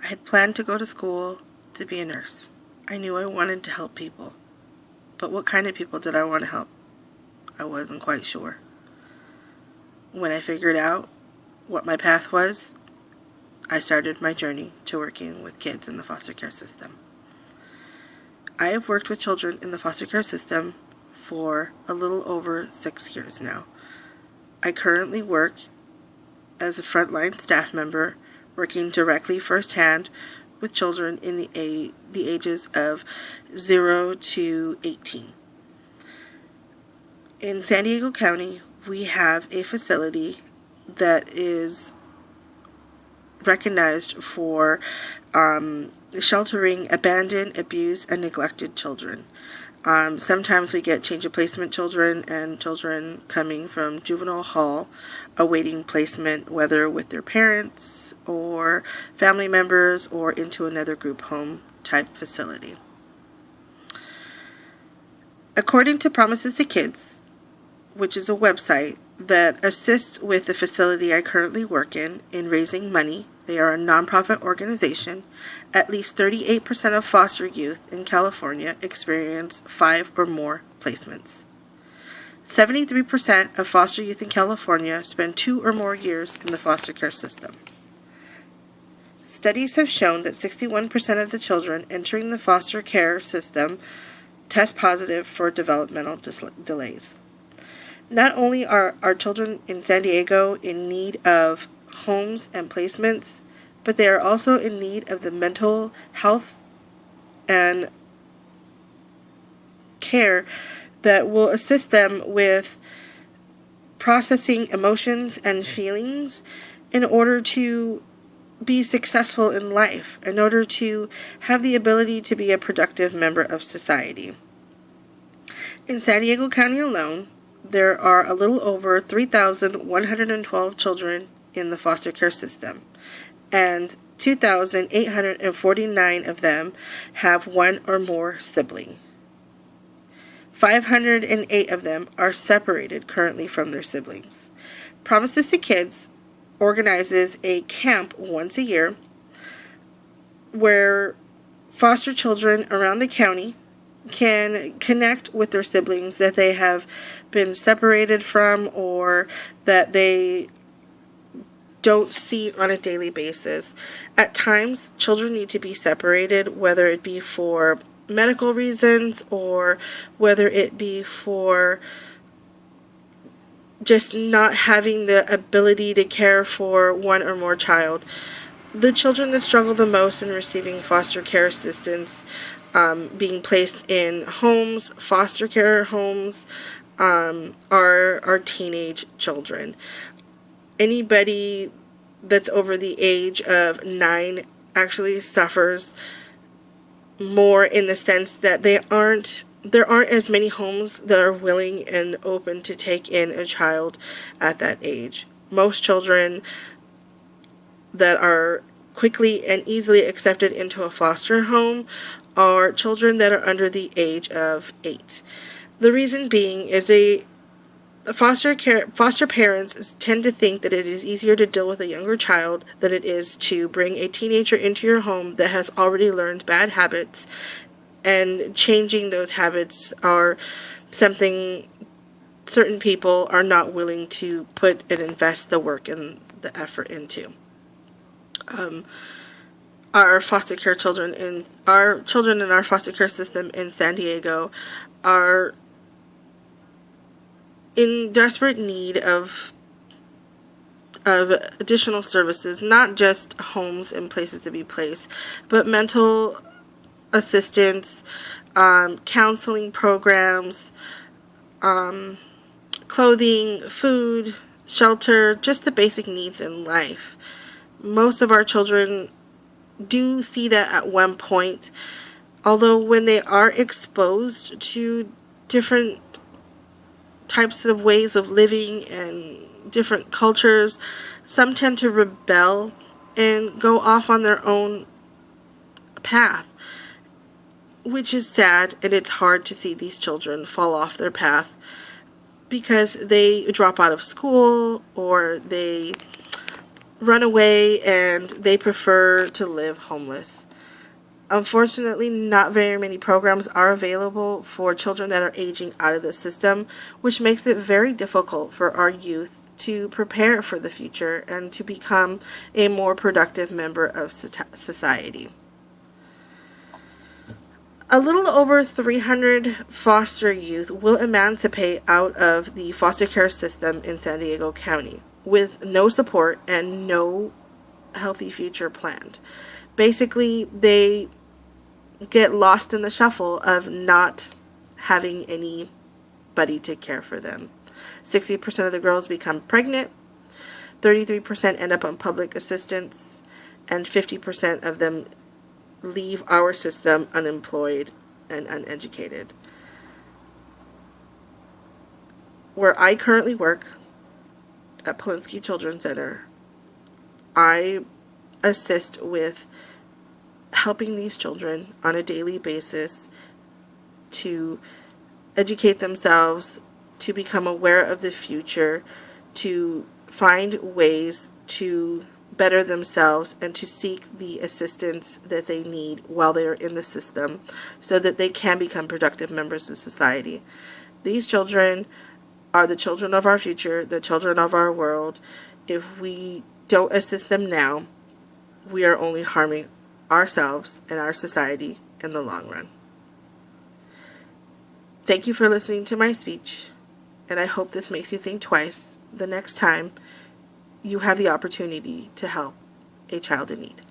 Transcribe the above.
I had planned to go to school to be a nurse. I knew I wanted to help people. But what kind of people did I want to help? I wasn't quite sure. When I figured out what my path was, I started my journey to working with kids in the foster care system. I have worked with children in the foster care system for a little over 6 years now. I currently work as a frontline staff member, working directly firsthand with children in the ages of 0 to 18. In San Diego County, we have a facility that is recognized for sheltering abandoned, abused, and neglected children. Sometimes we get change of placement children and children coming from juvenile hall awaiting placement, whether with their parents or family members or into another group home type facility. According to Promises to Kids, which is a website that assists with the facility I currently work in raising money, they are a nonprofit organization. At least 38% of foster youth in California experience 5 or more placements. 73% of foster youth in California spend 2 or more years in the foster care system. Studies have shown that 61% of the children entering the foster care system test positive for developmental delays. Not only are our children in San Diego in need of homes and placements, but they are also in need of the mental health and care that will assist them with processing emotions and feelings in order to be successful in life, in order to have the ability to be a productive member of society. In San Diego County alone, there are a little over 3,112 children in the foster care system, and 2,849 of them have one or more sibling. 508 of them are separated currently from their siblings. Promises to Kids organizes a camp once a year where foster children around the county can connect with their siblings that they have been separated from or that they don't see on a daily basis. At times, children need to be separated, whether it be for medical reasons or whether it be for just not having the ability to care for one or more child. The children that struggle the most in receiving foster care assistance, being placed in homes, foster care homes, are teenage children. Anybody that's over the age of 9 actually suffers more in the sense that there aren't as many homes that are willing and open to take in a child at that age. Most children that are quickly and easily accepted into a foster home are children that are under the age of 8. The reason being is foster parents tend to think that it is easier to deal with a younger child than it is to bring a teenager into your home that has already learned bad habits, and changing those habits are something certain people are not willing to put and invest the work and the effort into. Our foster care children in our foster care system in San Diego are in desperate need of additional services, not just homes and places to be placed, but mental assistance, counseling programs, clothing, food, shelter, just the basic needs in life. Most of our children do see that at one point, although when they are exposed to different types of ways of living and different cultures, some tend to rebel and go off on their own path, which is sad, and it's hard to see these children fall off their path because they drop out of school or they run away and they prefer to live homeless. Unfortunately, not very many programs are available for children that are aging out of the system, which makes it very difficult for our youth to prepare for the future and to become a more productive member of society. A little over 300 foster youth will emancipate out of the foster care system in San Diego County with no support and no healthy future planned. Basically, they get lost in the shuffle of not having anybody to care for them. 60% of the girls become pregnant, 33% end up on public assistance, and 50% of them leave our system unemployed and uneducated. Where I currently work at Polinsky Children's Center, I assist with helping these children on a daily basis to educate themselves, to become aware of the future, to find ways to better themselves, and to seek the assistance that they need while they are in the system so that they can become productive members of society. These children are the children of our future, the children of our world. If we don't assist them now, we are only harming ourselves and our society in the long run. Thank you for listening to my speech, and I hope this makes you think twice the next time you have the opportunity to help a child in need.